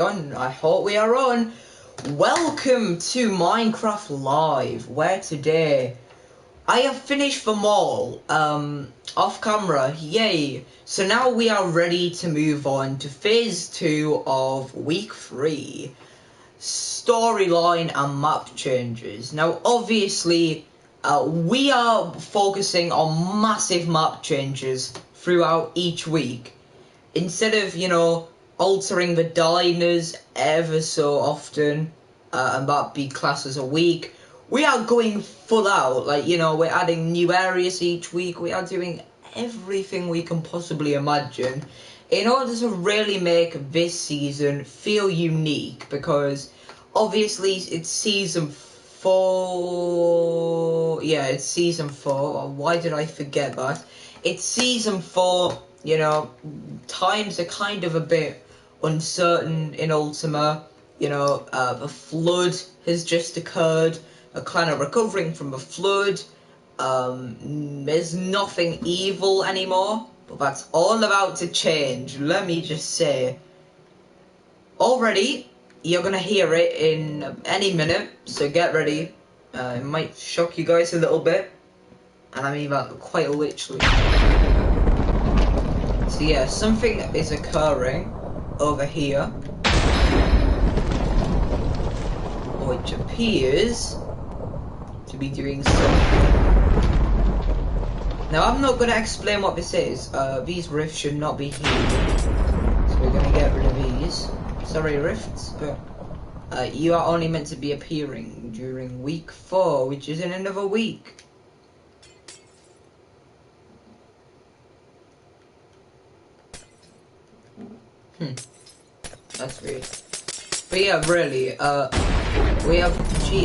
I hope we are on. Welcome to Minecraft Live, where today I have finished them all off camera. Yay! So now we are ready to move on to phase 2 of week 3, storyline and map changes. Now obviously we are focusing on massive map changes throughout each week instead of, altering the diners ever so often, and that be classed as a week. We are going full out, we're adding new areas each week. We are doing everything we can possibly imagine in order to really make this season feel unique, because obviously it's season 4. Yeah, it's season 4. Why did I forget that? It's season 4. Times are kind of a bit uncertain in Ultima. The flood has just occurred. A clan are recovering from a flood. There's nothing evil anymore, but that's all about to change. Let me just say, already you're gonna hear it in any minute, so get ready. It might shock you guys a little bit, and I mean that quite literally. So yeah, something is occurring over here, which appears to be doing something. Now I'm not going to explain what this is. These rifts should not be here, so we're going to get rid of these. Sorry rifts, but you are only meant to be appearing during week 4, which is in another week. That's weird. But yeah, really, we have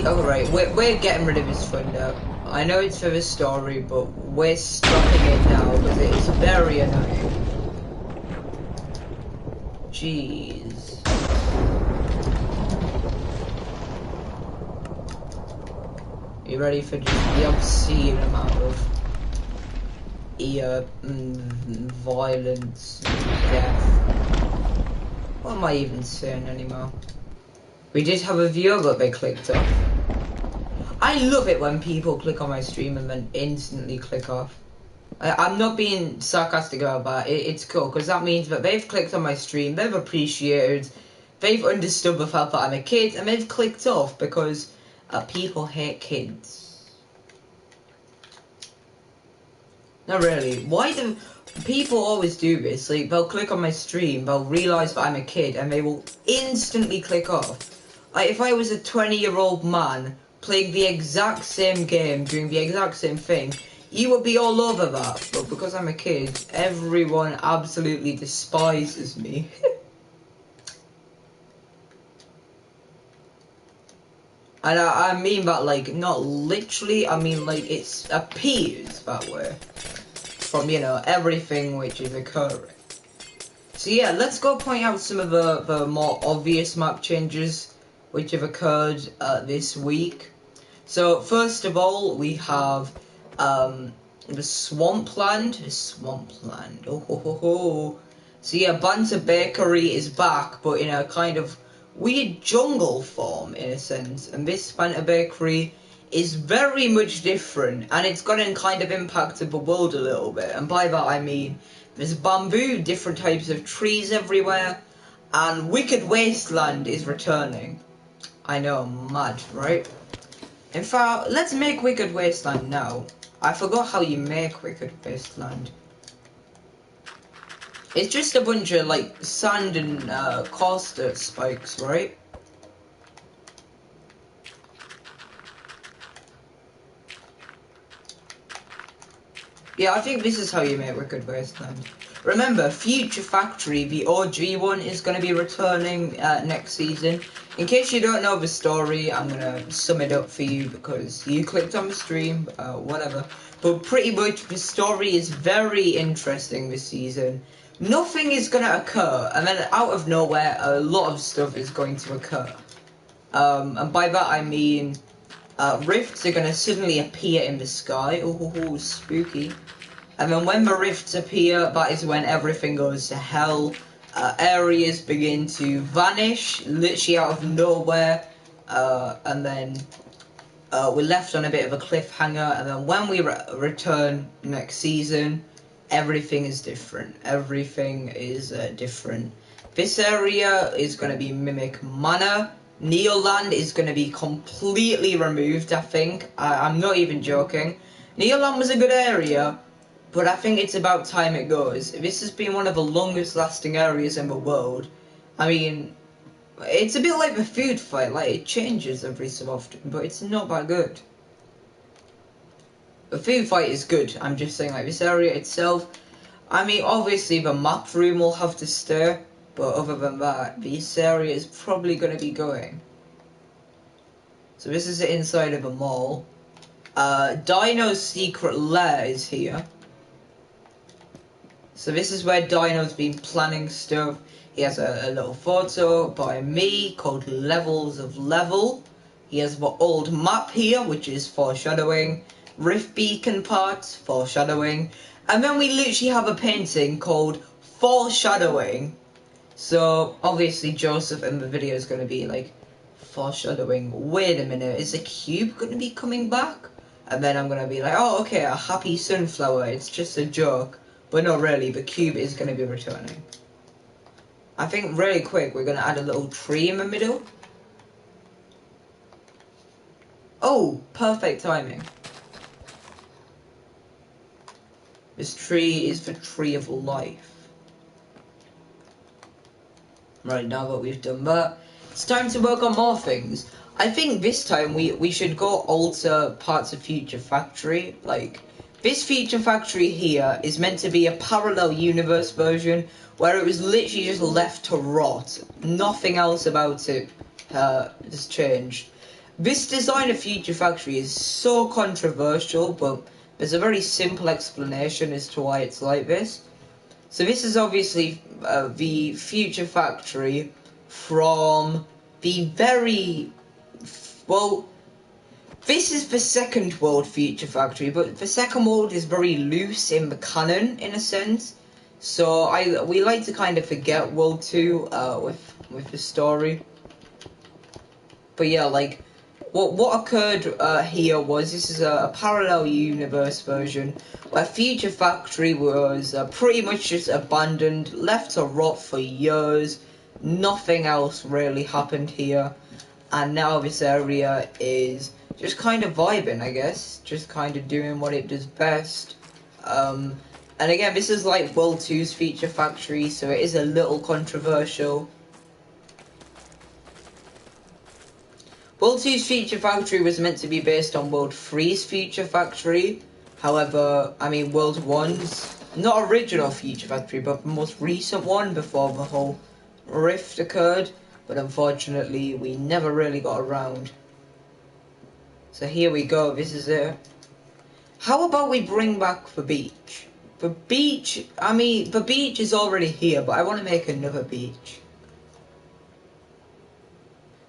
alright, we're getting rid of his thunder. I know it's for the story, but we're stopping it now because it is very annoying. Jeez. You ready for just the obscene amount of violence, death? What am I even saying anymore? We did have a viewer, but they clicked off. I love it when people click on my stream and then instantly click off. I'm not being sarcastic about that. It's cool, because that means that they've clicked on my stream, they've appreciated, they've understood the fact that I'm a kid, and they've clicked off because people hate kids. Not really. Why do people always do this? Like, they'll click on my stream, they'll realise that I'm a kid, and they will instantly click off. Like, if I was a 20-year-old man playing the exact same game, doing the exact same thing, you would be all over that. But because I'm a kid, everyone absolutely despises me. And I mean that, like, not literally, I mean, like, it appears that way from, everything which is occurring. So yeah, let's go point out some of the more obvious map changes which have occurred this week. So first of all, we have the swampland. Oh ho ho ho. So yeah, Banter Bakery is back, but in a kind of weird jungle form in a sense. And this Banter Bakery is very much different, and it's gonna kind of impacted the world a little bit. And by that I mean there's bamboo, different types of trees everywhere, and Wicked Wasteland is returning. I know, mad, right? In fact, let's make Wicked Wasteland now. I forgot how you make Wicked Wasteland. It's just a bunch of, like, sand and coaster spikes, right? Yeah, I think this is how you make Wicked Wasteland. Remember, Future Factory, the OG one, is going to be returning next season. In case you don't know the story, I'm going to sum it up for you because you clicked on the stream, whatever. But pretty much, the story is very interesting this season. Nothing is going to occur, and then out of nowhere, a lot of stuff is going to occur. And by that I mean, rifts are going to suddenly appear in the sky. Oh, spooky. And then when the rifts appear, that is when everything goes to hell. areas begin to vanish, literally out of nowhere, and then we're left on a bit of a cliffhanger, and then when we return next season, everything is different. Everything is different. This area is going to be Mimic Manor. Neoland is going to be completely removed, I think. I'm not even joking. Neoland was a good area, but I think it's about time it goes. This has been one of the longest lasting areas in the world. I mean, it's a bit like the food fight, like it changes every so often, but it's not that good. The food fight is good, I'm just saying, like, this area itself, I mean, obviously the map room will have to stay, but other than that, this area is probably going to be going. So this is the inside of a mall. Dino's secret lair is here. So this is where Dino's been planning stuff. He has a little photo by me called Levels of Level. He has the old map here, which is foreshadowing. Rift Beacon parts, foreshadowing. And then we literally have a painting called Foreshadowing. So obviously Joseph in the video is going to be like, foreshadowing, wait a minute, is the cube going to be coming back? And then I'm going to be like, oh okay, a happy sunflower, it's just a joke. But not really, the cube is going to be returning. I think really quick we're going to add a little tree in the middle. Oh, perfect timing. This tree is the tree of life. Right, now that we've done that, it's time to work on more things. I think this time we should go alter parts of Future Factory. Like, this Future Factory here is meant to be a parallel universe version where it was literally just left to rot. Nothing else about it has changed. This design of Future Factory is so controversial, but there's a very simple explanation as to why it's like this. So this is obviously the Future Factory from the very... Well, this is the Second World Future Factory, but the Second World is very loose in the canon, in a sense. So we like to kind of forget World 2 with the story. But yeah, like, what occurred here was, this is a parallel universe version where Future Factory was pretty much just abandoned, left to rot for years. Nothing else really happened here, and now this area is just kind of vibing, I guess, just kind of doing what it does best. And again, this is like World 2's Future Factory, so it is a little controversial. World 2's Future Factory was meant to be based on World 3's Future Factory. However, I mean, World 1's, not original Future Factory, but the most recent one before the whole rift occurred. But unfortunately, we never really got around. So here we go, this is it. How about we bring back the beach? The beach, I mean, the beach is already here, but I want to make another beach.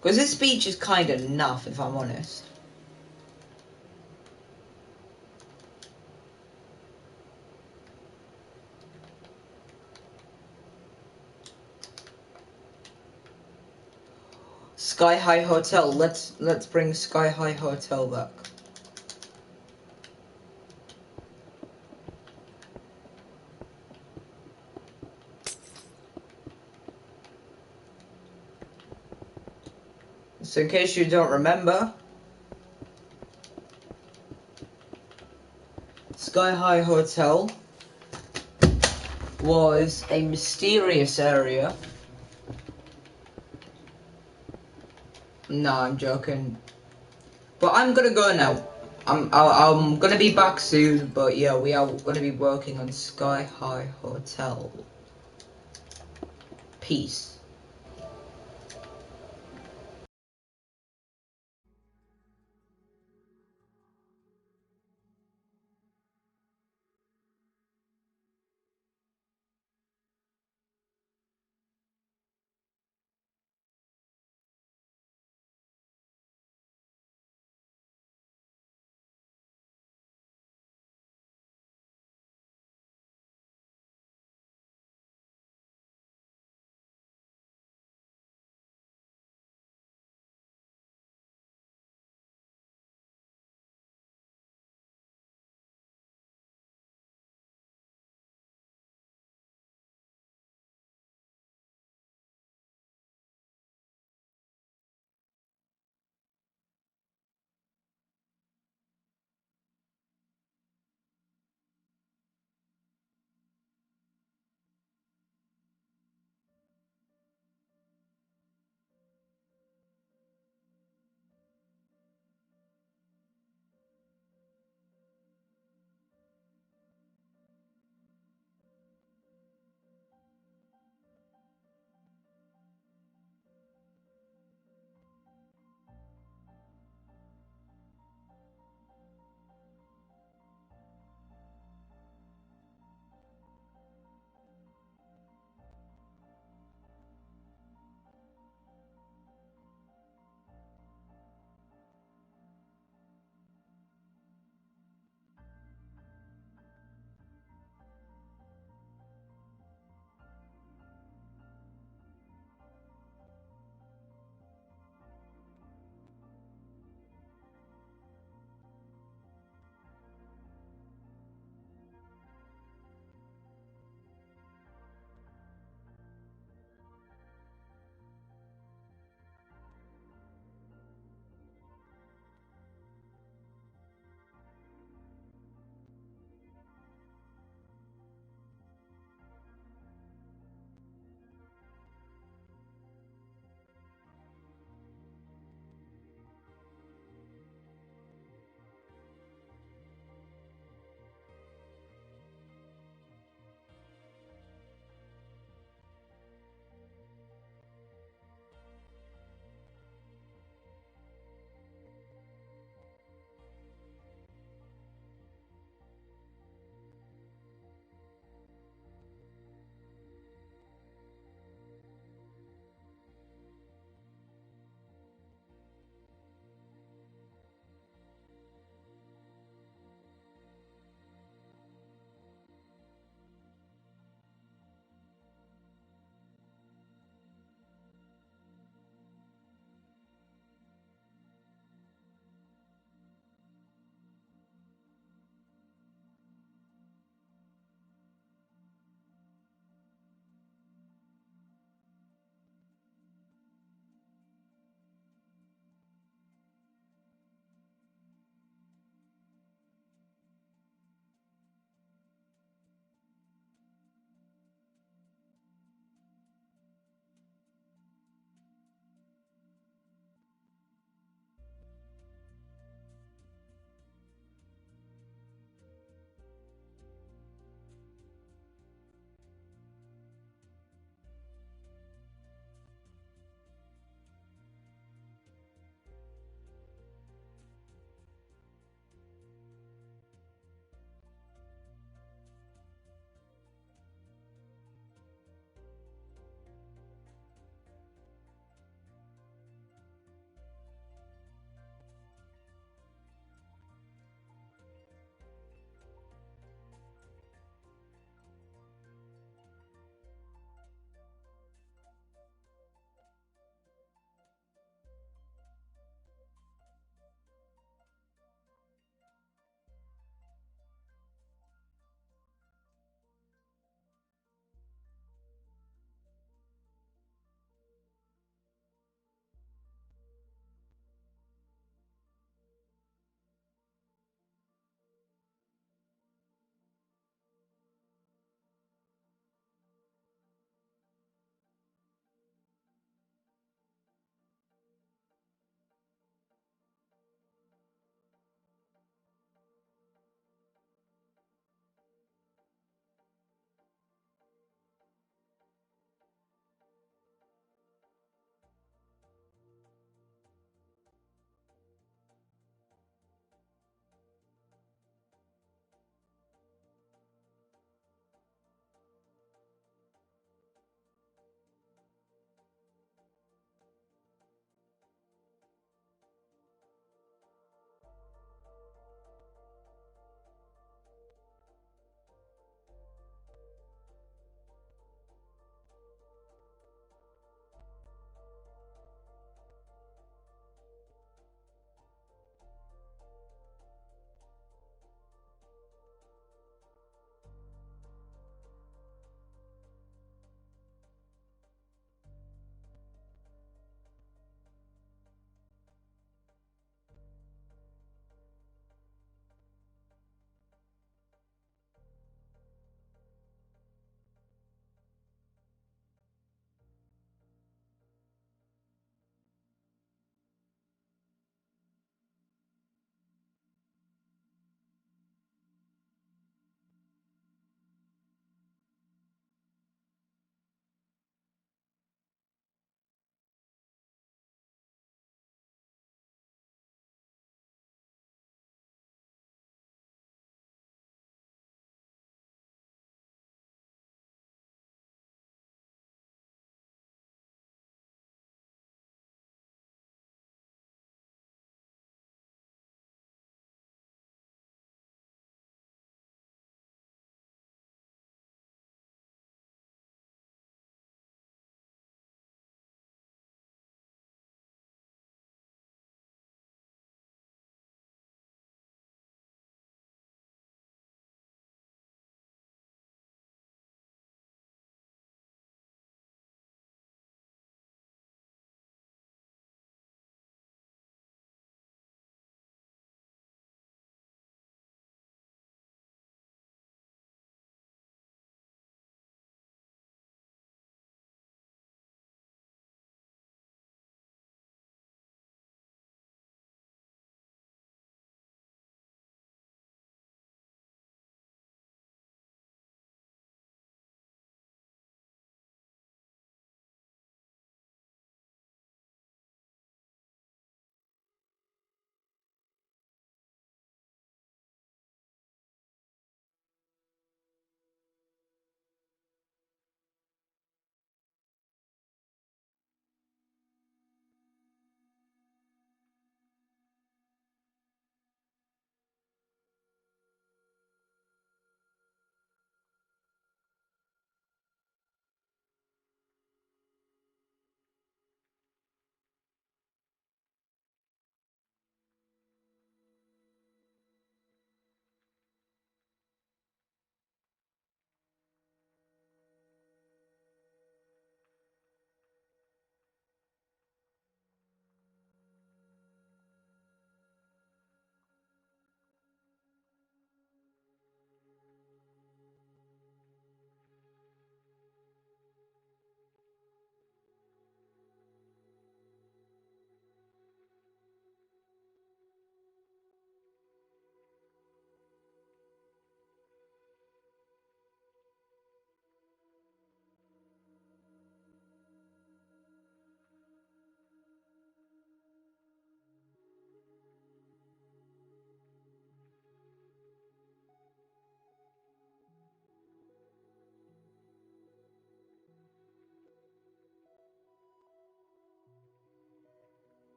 Because this beach is kind of naff, if I'm honest. Sky High Hotel. Let's bring Sky High Hotel back. So in case you don't remember, Sky High Hotel was a mysterious area. No, I'm joking. But I'm gonna go now. I'm gonna be back soon. But yeah, we are gonna be working on Sky High Hotel. Peace.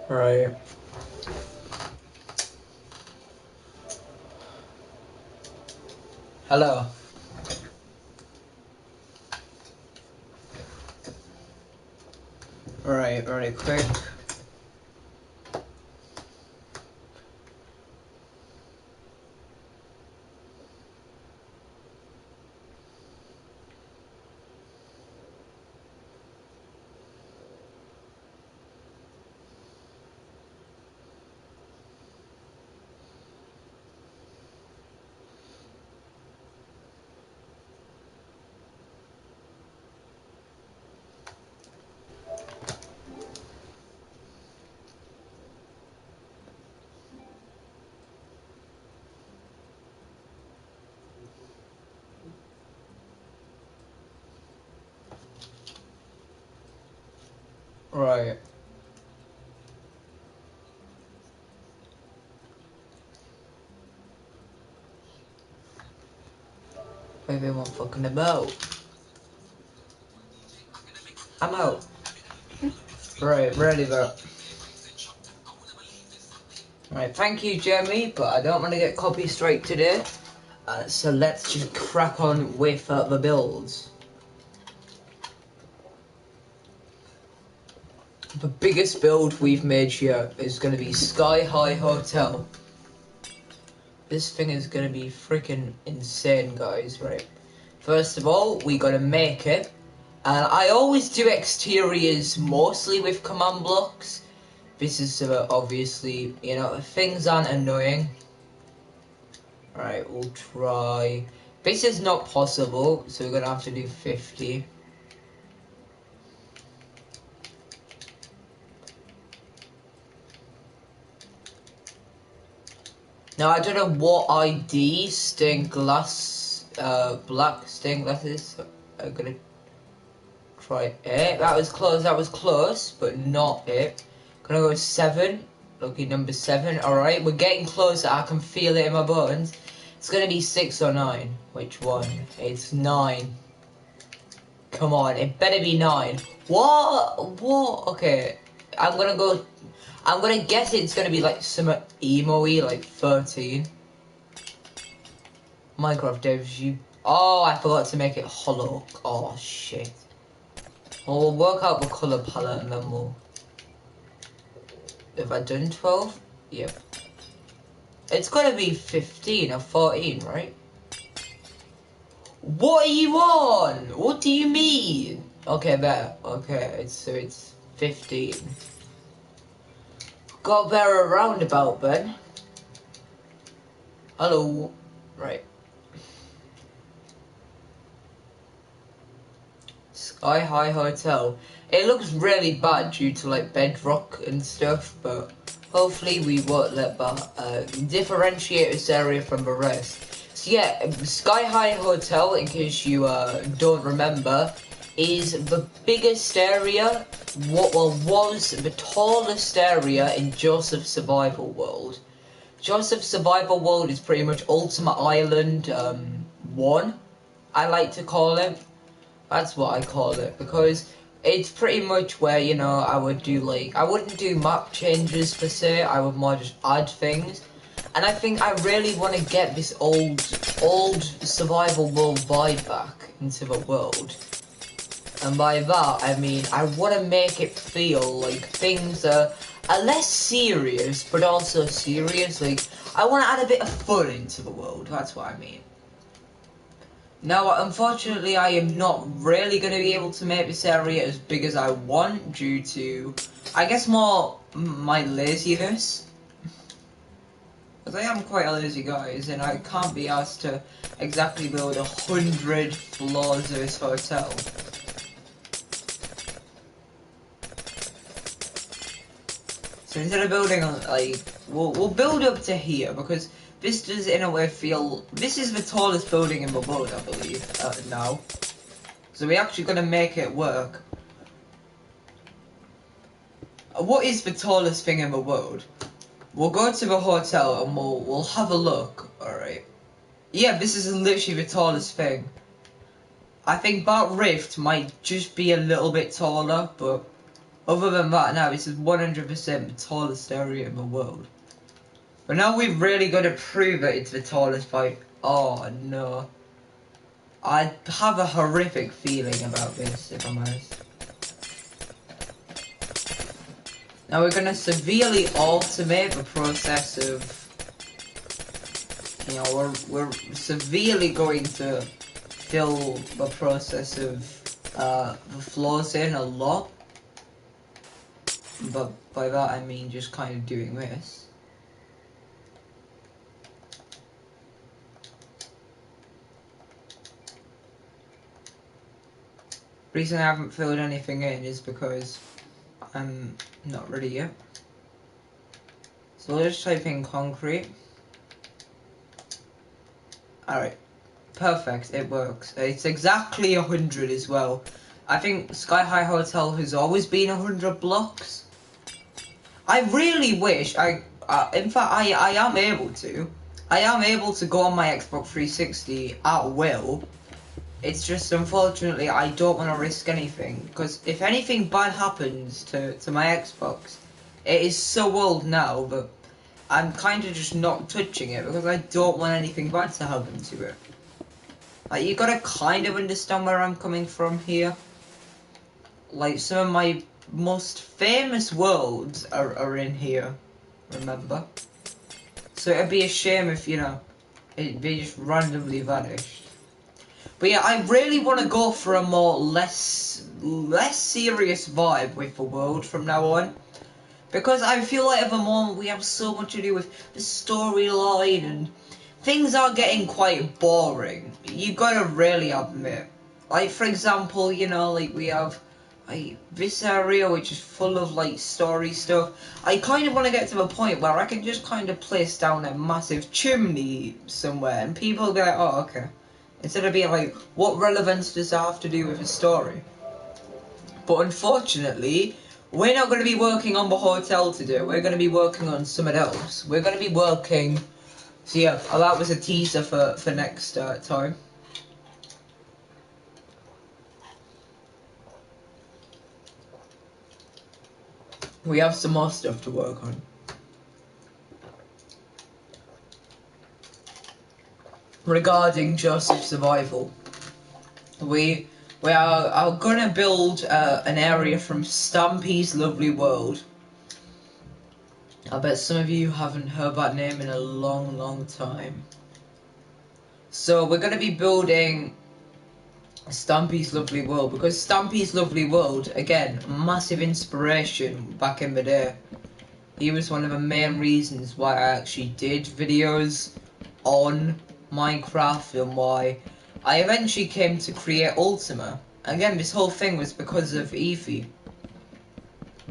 Right. Hello. Right, very quick. Right. Maybe I'm fucking about. I'm out. Right, ready though. Right, thank you, Jeremy, but I don't want to get copy strike today. So let's just crack on with the builds. The biggest build we've made here is going to be Sky High Hotel. This thing is going to be freaking insane, guys, right? First of all, we got to make it. And I always do exteriors mostly with command blocks. This is obviously, you know, things aren't annoying. Right, we'll try. This is not possible, so we're going to have to do 50. Now, I don't know what ID stained glass, black stained glass is. So I'm going to try it. That was close, but not it. Gonna go 7. Lucky number 7. Alright, we're getting closer. I can feel it in my bones. It's gonna be 6 or 9. Which one? It's 9. Come on, it better be 9. What? What? Okay. I'm gonna guess it's gonna be like some emo-y, like 13. Minecraft devs, you... Oh, I forgot to make it hollow. Oh, shit. Well, we'll work out the colour palette and then we'll... Have I done 12? Yep. It's gotta be 15 or 14, right? What are you on? What do you mean? Okay, better. Okay, so it's 15. Got better roundabout, Ben. Hello. Right. Sky High Hotel. It looks really bad due to like bedrock and stuff, but hopefully we won't let that differentiate this area from the rest. So yeah, Sky High Hotel, in case you don't remember, is the biggest area, was the tallest area in Joseph's Survival World. Joseph's Survival World is pretty much Ultimate Island 1, I like to call it. That's what I call it, because it's pretty much where, you know, I would do like, I wouldn't do map changes per se, I would more just add things. And I think I really want to get this old survival world vibe back into the world. And by that, I mean, I want to make it feel like things are less serious, but also serious. Like, I want to add a bit of fun into the world, that's what I mean. Now, unfortunately, I am not really going to be able to make this area as big as I want due to, I guess, more my laziness. Because I am quite a lazy guy, and I can't be asked to exactly build 100 floors of this hotel. So instead of building, like, we'll build up to here, because this does, in a way, feel... This is the tallest building in the world, I believe, now. So we're actually going to make it work. What is the tallest thing in the world? We'll go to the hotel and we'll have a look, alright? Yeah, this is literally the tallest thing. I think that rift might just be a little bit taller, but Other than that, now this is 100% the tallest area in the world. But now we've really got to prove that it's the tallest by... Oh no. I have a horrific feeling about this, if I'm honest. Now we're going to severely automate the process of... You know, we're severely going to fill the process of the floors in a lot. But by that I mean just kind of doing this. The reason I haven't filled anything in is because I'm not ready yet. So we'll just type in concrete. Alright, perfect, it works. It's exactly 100 as well. I think Sky High Hotel has always been 100 blocks. I really wish in fact I am able to. I am able to go on my Xbox 360 at will. It's just unfortunately I don't want to risk anything, because if anything bad happens to my Xbox, it is so old now that I'm kind of just not touching it because I don't want anything bad to happen to it. Like, you gotta kind of understand where I'm coming from here. Like, some of my most famous worlds are in here, remember? So it'd be a shame if, you know, it'd be just randomly vanished. But yeah, I really want to go for a more less serious vibe with the world from now on. Because I feel like at the moment we have so much to do with the storyline and things are getting quite boring. You gotta really admit. Like, for example, you know, like we have like this area which is full of like story stuff. I kind of want to get to the point where I can just kind of place down a massive chimney somewhere and people will be like, oh, okay. Instead of being like, what relevance does that have to do with the story? But unfortunately, we're not going to be working on the hotel today. We're going to be working on something else. We're going to be working... So yeah, that was a teaser for next time. We have some more stuff to work on. Regarding Joseph's survival, we are gonna build an area from Stampy's Lovely World. I bet some of you haven't heard that name in a long time. So we're gonna be building Stampy's Lovely World, because Stampy's Lovely World, again, massive inspiration back in the day. He was one of the main reasons why I actually did videos on Minecraft and why I eventually came to create Ultima. Again, this whole thing was because of Eevee.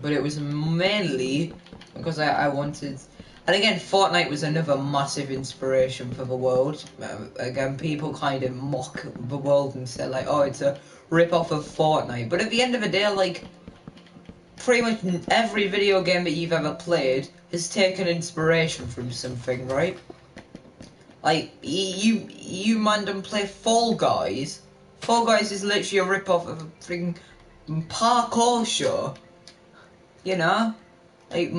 But it was mainly because I wanted... And again, Fortnite was another massive inspiration for the world. Again, people kind of mock the world and say like, oh, it's a rip-off of Fortnite. But at the end of the day, like, pretty much every video game that you've ever played has taken inspiration from something, right? Like, you man don't play Fall Guys. Fall Guys is literally a rip-off of a freaking parkour show. You know? Like,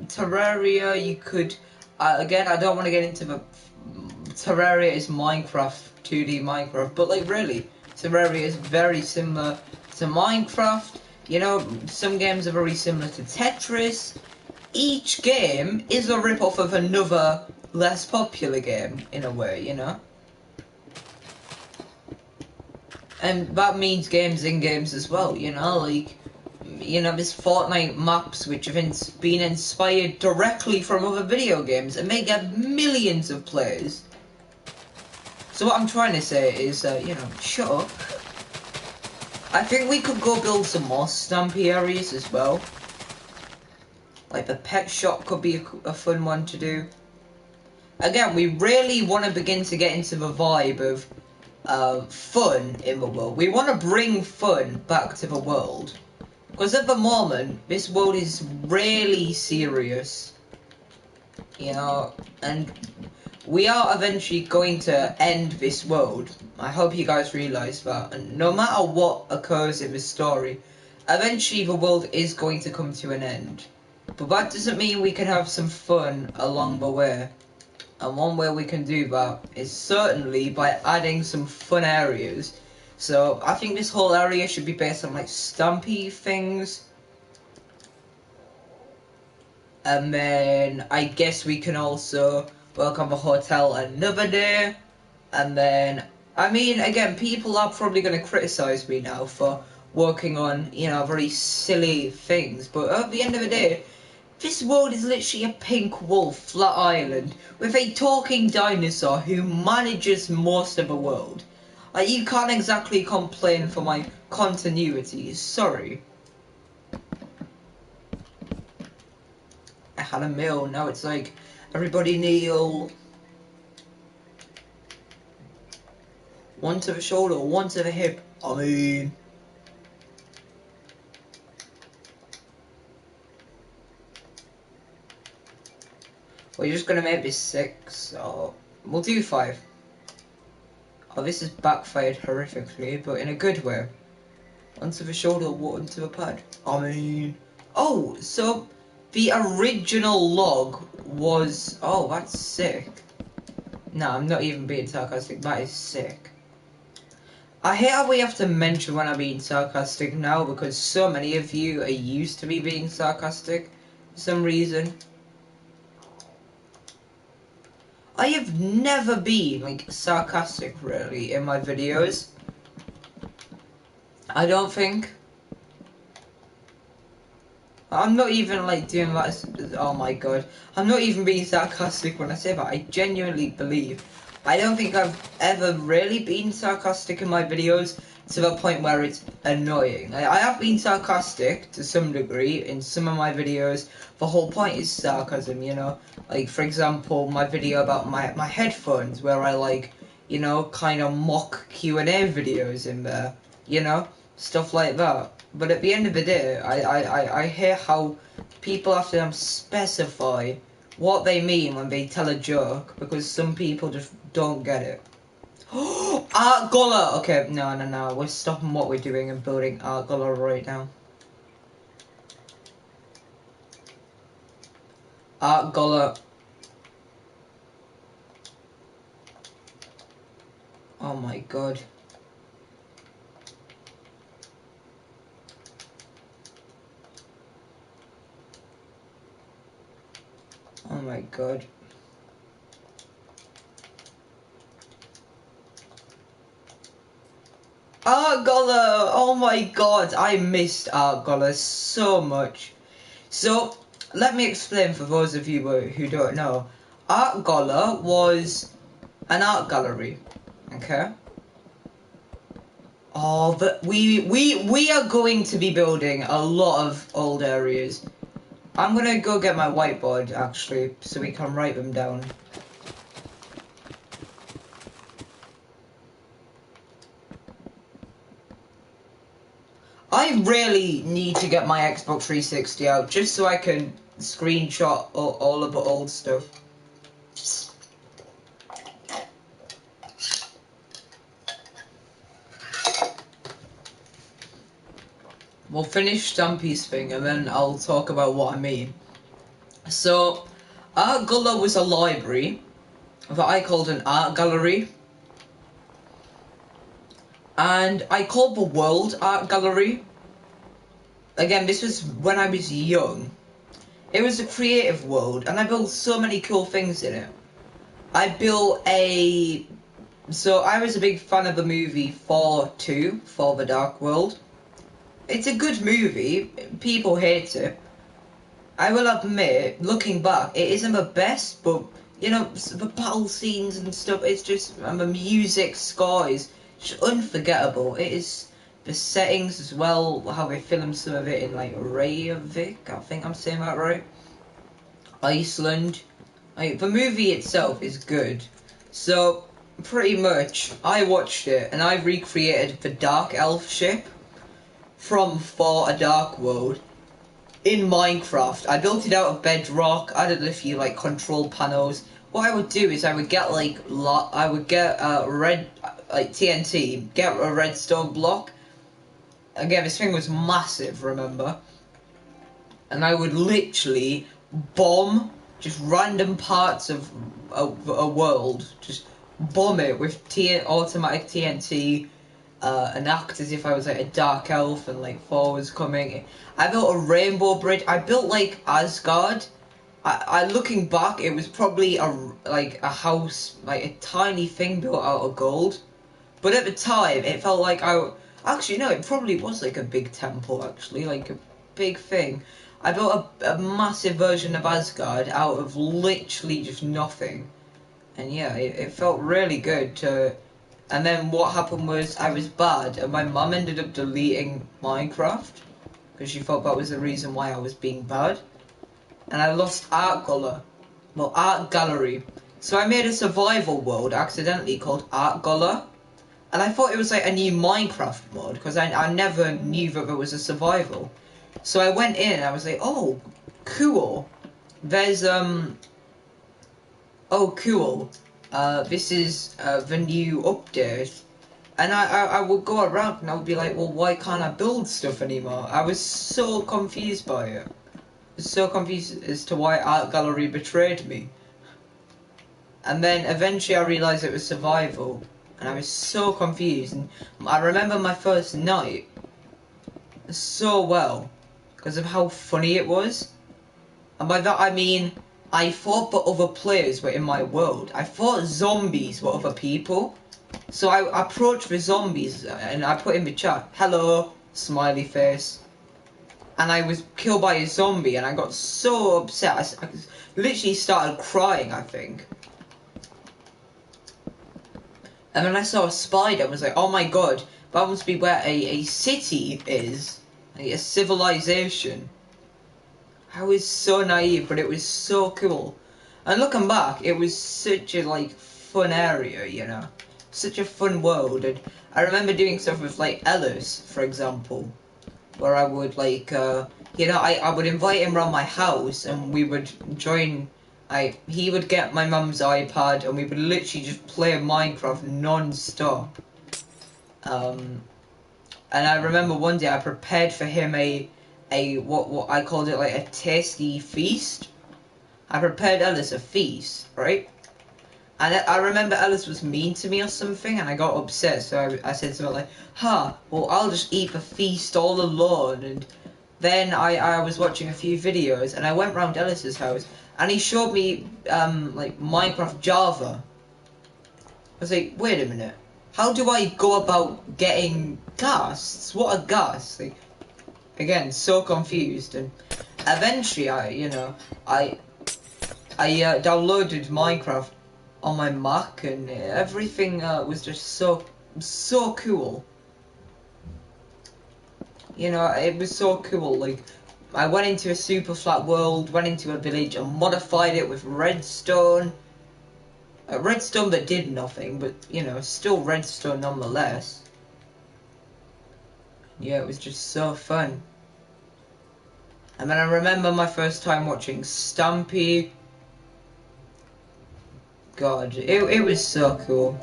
Terraria, you could... again, I don't want to get into the... Terraria is Minecraft, 2D Minecraft. But, like, really, Terraria is very similar to Minecraft. You know, some games are very similar to Tetris. Each game is a rip-off of another less popular game, in a way, you know? And that means games in games as well, you know? Like, you know, there's Fortnite maps which have been inspired directly from other video games and may get millions of players. So what I'm trying to say is, you know, shut up. I think we could go build some more Stampy areas as well. Like, the pet shop could be a fun one to do. Again, we really want to begin to get into the vibe of fun in the world. We want to bring fun back to the world. Because at the moment, this world is really serious. You know, and we are eventually going to end this world. I hope you guys realise that. And no matter what occurs in this story, eventually the world is going to come to an end. But that doesn't mean we can have some fun along the way. And one way we can do that is certainly by adding some fun areas. So I think this whole area should be based on like Stampy things. And then I guess we can also work on the hotel another day. And then, I mean, again, people are probably going to criticize me now for working on, you know, very silly things. But at the end of the day, this world is literally a pink wolf flat island with a talking dinosaur who manages most of the world. Like, you can't exactly complain for my continuity, sorry. I had a meal, now it's like, everybody kneel. One to the shoulder, one to the hip, I mean. We're just gonna make this 6, so we'll do 5. Oh, this has backfired horrifically, but in a good way. One to the shoulder, one to the pad. I mean... Oh, so the original log was... Oh, that's sick. No, I'm not even being sarcastic, that is sick. I hate how we have to mention when I'm being sarcastic now, because so many of you are used to me being sarcastic for some reason. I have never been, like, sarcastic, really, in my videos. I don't think. I'm not even, like, doing that. Oh my god. I'm not even being sarcastic when I say that. I genuinely believe. I don't think I've ever really been sarcastic in my videos to the point where it's annoying. I have been sarcastic to some degree in some of my videos. The whole point is sarcasm, you know? Like, for example, my video about my headphones, where I, like, you know, kind of mock Q&A videos in there, you know? Stuff like that. But at the end of the day, I hear how people have to specify what they mean when they tell a joke, because some people just don't get it. Art Gullah! Okay, no, we're stopping what we're doing and building Art Gullah right now. Art Gullah. Oh my god. Oh my god. Art Gullah! Oh my god, I missed Art Gullah so much. So, let me explain for those of you who don't know. Art Gullah was an art gallery, okay? Oh, but we are going to be building a lot of old areas. I'm gonna go get my whiteboard, actually, so we can write them down. I really need to get my Xbox 360 out, just so I can screenshot all of the old stuff. We'll finish Stampy's thing, and then I'll talk about what I mean. So, Art Gullah was a library that I called an art gallery. And I called the world art gallery. Again, this was when I was young. It was a creative world, and I built so many cool things in it. I built a... So, I was a big fan of the movie Thor 2, For the Dark World. It's a good movie. People hate it. I will admit, looking back, it isn't the best, but, you know, the battle scenes and stuff, it's just, and the music score is just unforgettable. It is the settings as well, how they filmed some of it in, like, Reykjavik, I think I'm saying that right. Iceland. Like, the movie itself is good. So, pretty much, I watched it, and I recreated the Dark Elf ship from For a Dark World in Minecraft. I built it out of bedrock, added a few like control panels. What I would do is I would get like red like TNT, get a redstone block, again, this thing was massive, remember? And I would literally bomb just random parts of a world, just bomb it with automatic TNT, and act as if I was like a dark elf and like Thor was coming. I built a rainbow bridge. I built like Asgard. I looking back, it was probably like a house, like a tiny thing built out of gold. But at the time, it felt like actually no, it probably was like a big temple actually, like a big thing. I built a massive version of Asgard out of literally just nothing. And yeah, it felt really good to... And then what happened was I was bad and my mum ended up deleting Minecraft because she thought that was the reason why I was being bad. And I lost art gallery. So I made a survival world accidentally called Art Golla. And I thought it was like a new Minecraft mod because I never knew that there was a survival. So I went in and I was like, oh, cool. There's, oh, cool. This is the new update. And I would go around and I would be like, well, why can't I build stuff anymore? I was so confused by it. I was so confused as to why Art Gallery betrayed me. And then eventually I realised it was survival. And I was so confused. And I remember my first night so well because of how funny it was. And by that I mean I thought that other players were in my world. I thought zombies were other people. So I approached the zombies and I put in the chat, hello, smiley face. And I was killed by a zombie and I got so upset. I literally started crying, I think. And then I saw a spider and was like, oh my god, that must be where a city is. Like a civilization. I was so naive, but it was so cool. And looking back, it was such a like fun area, you know. Such a fun world. And I remember doing stuff with like Ellis, for example. Where I would like, you know, I would invite him around my house and we would join... he would get my mum's iPad and we would literally just play Minecraft non-stop. And I remember one day I prepared for him what I called it like a tasty feast. I prepared Ellis a feast, right? And I remember Ellis was mean to me or something and I got upset, so I said something like, well I'll just eat the feast all alone. And then I was watching a few videos and I went round Ellis's house and he showed me like Minecraft Java. I was like, wait a minute, how do I go about getting ghasts? What are ghasts? Like, again, so confused. And eventually I downloaded Minecraft on my Mac and everything was just so cool. You know, it was so cool. Like, I went into a super flat world, went into a village and modified it with redstone. Redstone that did nothing, but, you know, still redstone nonetheless. Yeah, it was just so fun. And then I remember my first time watching Stampy. God, it was so cool.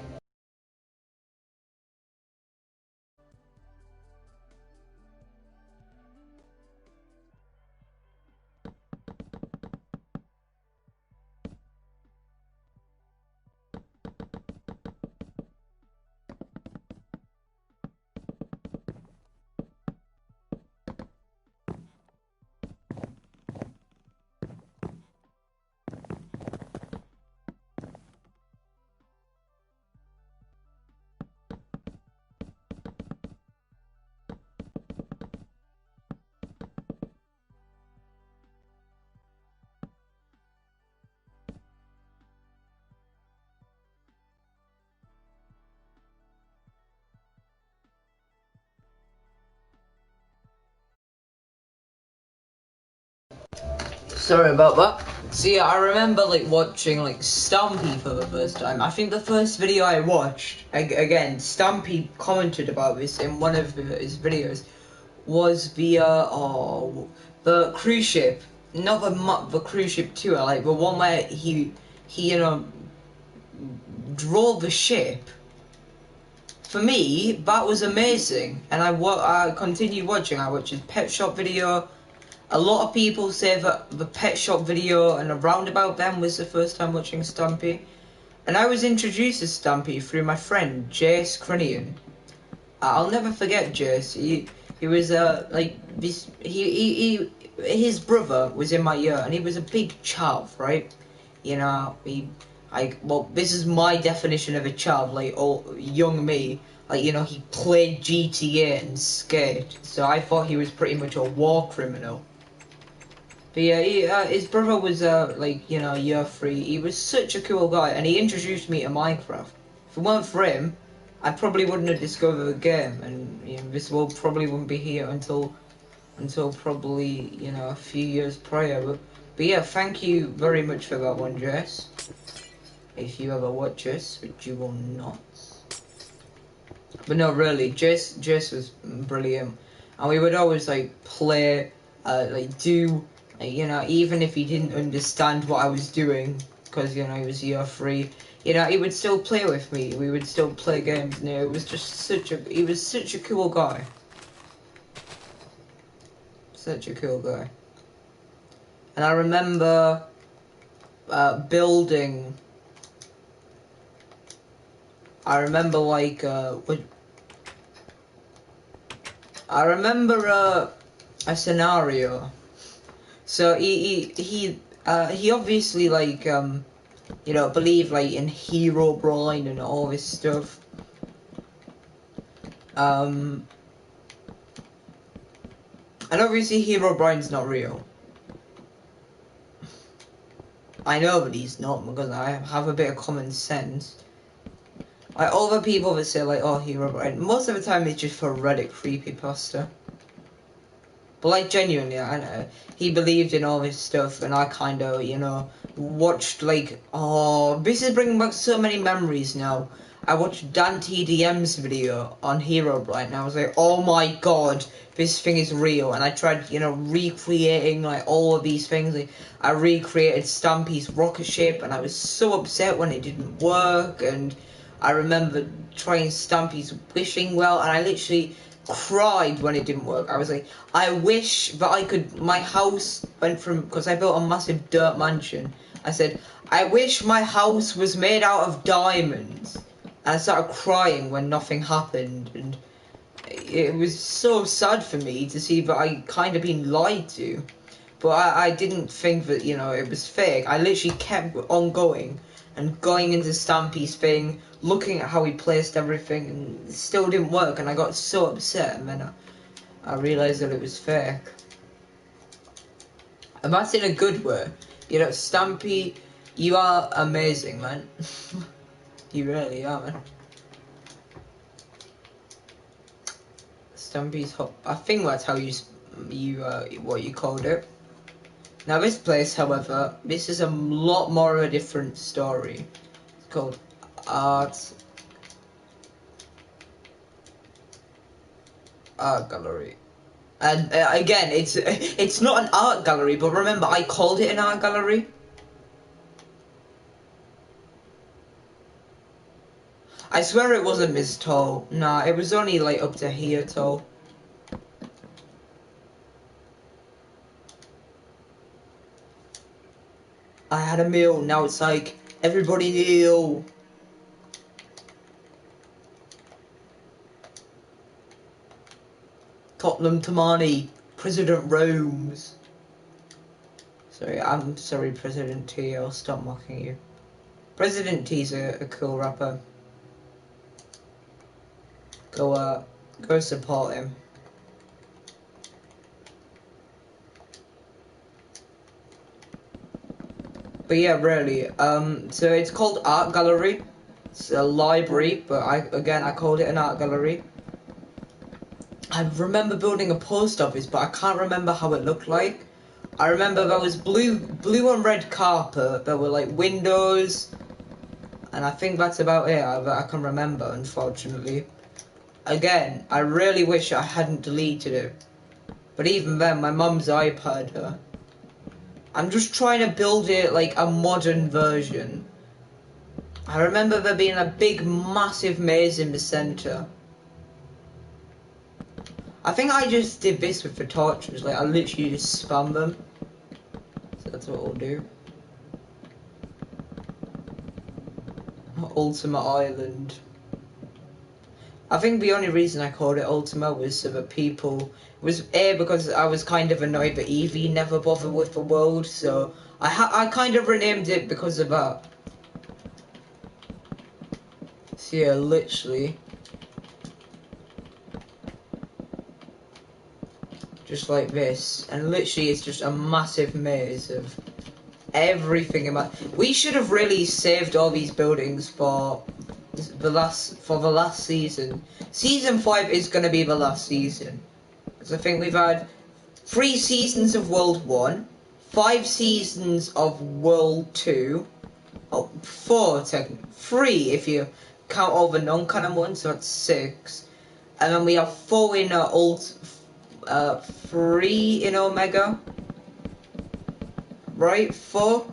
Sorry about that. So yeah, I remember like watching like Stampy for the first time. I think the first video I watched, again, Stampy commented about this in one of his videos, was the cruise ship. Not the cruise ship tour, like the one where he you know drove the ship for me, that was amazing. And I continued watching. I watched his pet shop video. A lot of people say that the pet shop video and around about them was the first time watching Stampy. And I was introduced to Stampy through my friend, Jace Crinian. I'll never forget Jace. He was like this. His brother was in my year, and he was a big chav, right? You know, well, this is my definition of a chav, like young me. Like, you know, he played GTA and skate, so I thought he was pretty much a war criminal. But yeah, his brother was like, you know, year 3. He was such a cool guy, and he introduced me to Minecraft. If it weren't for him, I probably wouldn't have discovered the game, and you know, this world probably wouldn't be here until probably, you know, a few years prior. But yeah, thank you very much for that one, Jess. If you ever watch us, which you will not. But no, really, Jess was brilliant, and we would always like play, like do, you know, even if he didn't understand what I was doing, because you know he was year 3. You know, he would still play with me. We would still play games. You know, it was just he was such a cool guy. Such a cool guy. And I remember building. I remember like I remember a scenario. So he obviously like you know, believe like in Herobrine and all this stuff. And obviously Herobrine's not real. I know that he's not, because I have a bit of common sense. Like all the people that say like, oh, Herobrine, most of the time it's just for Reddit creepypasta. But like genuinely, I know he believed in all this stuff, and I kind of, you know, watched like, oh, this is bringing back so many memories now. I watched Dan TDM's video on Herobrine, and I was like, oh my god, this thing is real. And I tried, you know, recreating like all of these things. Like, I recreated Stampy's rocket ship, and I was so upset when it didn't work. And I remember trying Stampy's wishing well, and I literally cried when it didn't work. I was like, I wish that I could, my house went from, because I built a massive dirt mansion, I said, I wish my house was made out of diamonds. And I started crying when nothing happened, and it was so sad for me to see that I kind of been lied to. But I didn't think that, you know, it was fake. I literally kept on going and going into Stampy's thing, looking at how he placed everything, and it still didn't work, and I got so upset, and then I realised that it was fake. And that's in a good way. You know, Stampy, you are amazing, man. You really are, man. Stampy's hot. I think that's how you what you called it. Now this place, however, this is a lot more of a different story. It's called Art Gallery. And again, it's not an art gallery, but remember, I called it an art gallery. I swear it wasn't this tall. Nah, it was only like up to here tall. I had a meal, now it's like, everybody kneel. Tottenham Tamani, President Rome's. Sorry, I'm sorry, President T, I'll stop mocking you. President T's a cool rapper. Go support him. But yeah, really, so it's called Art Gallery. It's a library, but I called it an art gallery. I remember building a post office, but I can't remember how it looked like. I remember there was blue and red carpet, there were like windows, and I think that's about it that I can remember, unfortunately. Again, I really wish I hadn't deleted it. But even then, my mum's iPad, I'm just trying to build it like a modern version. I remember there being a big, massive maze in the center. I think I just did this with the torches, like I literally just spam them. So that's what we'll do. Ultima Island. I think the only reason I called it Ultima was so that people... It was A, because I was kind of annoyed that Eevee never bothered with the world, so I kind of renamed it because of that. So yeah, literally. Just like this. And literally it's just a massive maze of everything about... We should have really saved all these buildings for the last season. Season 5 is going to be the last season. Because I think we've had 3 seasons of World 1, 5 seasons of World 2, oh, 4 technically, 3 if you count all the non-canon ones, so that's 6. And then we have 4 in 3 in Omega. Right? 4.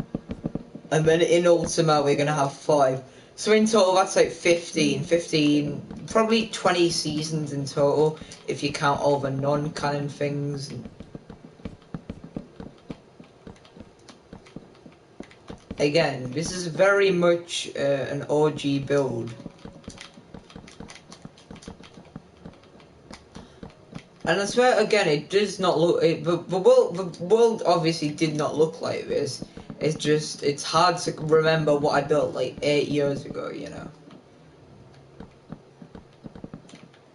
And then in Ultima we're gonna have 5. So in total that's like 15, probably 20 seasons in total, if you count all the non-canon things. Again, this is very much an OG build. And I swear, again, it does not look... the world obviously did not look like this. It's just... It's hard to remember what I built, like, 8 years ago, you know.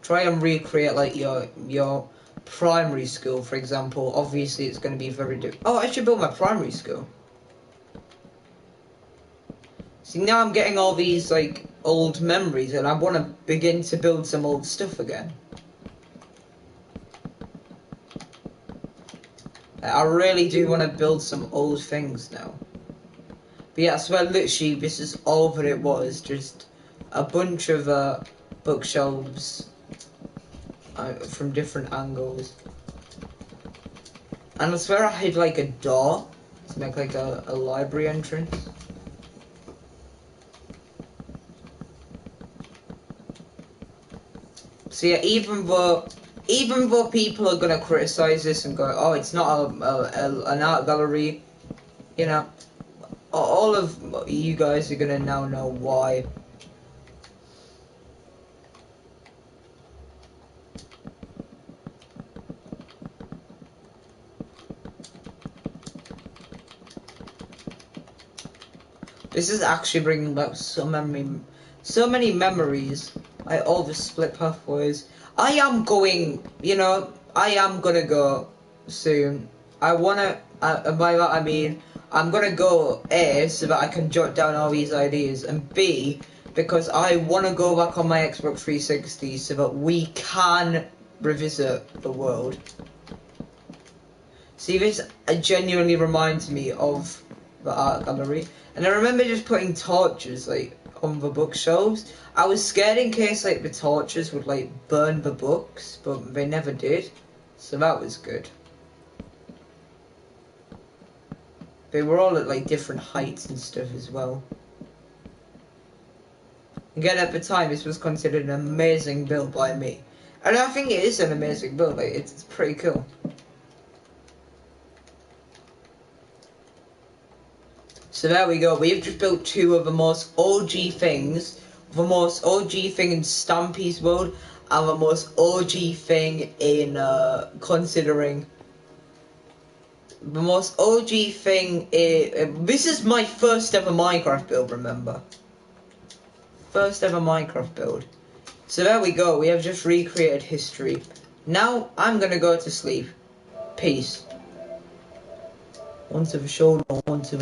Try and recreate, like, your primary school, for example. Obviously, it's going to be very different. Oh, I should build my primary school. See, now I'm getting all these, like, old memories, and I want to begin to build some old stuff again. I really do want to build some old things now. But yeah, I swear literally this is all that it was. Just a bunch of bookshelves from different angles. And I swear I had like a door to make like a library entrance. So yeah, even though people are gonna criticize this and go, oh, it's not an art gallery, you know, all of you guys are gonna now know why. This is actually bringing back so many memories. All the split pathways. I am going, you know, I am gonna go soon. I wanna, by that I mean, I'm gonna go A, so that I can jot down all these ideas, and B, because I wanna go back on my Xbox 360 so that we can revisit the world. See, this genuinely reminds me of the art gallery. And I remember just putting torches, like, on the bookshelves. I was scared in case, like, the torches would, like, burn the books, but they never did. So that was good. They were all at, like, different heights and stuff as well. Again, at the time, this was considered an amazing build by me. And I think it is an amazing build, like, it's pretty cool. So there we go, we've just built 2 of the most OG things. The most OG thing in Stampy's world, and the most OG thing in, considering... The most OG thing is... this is my first ever Minecraft build, remember? First ever Minecraft build. So there we go, we have just recreated history. Now, I'm gonna go to sleep. Peace. One to the shoulder, one to the...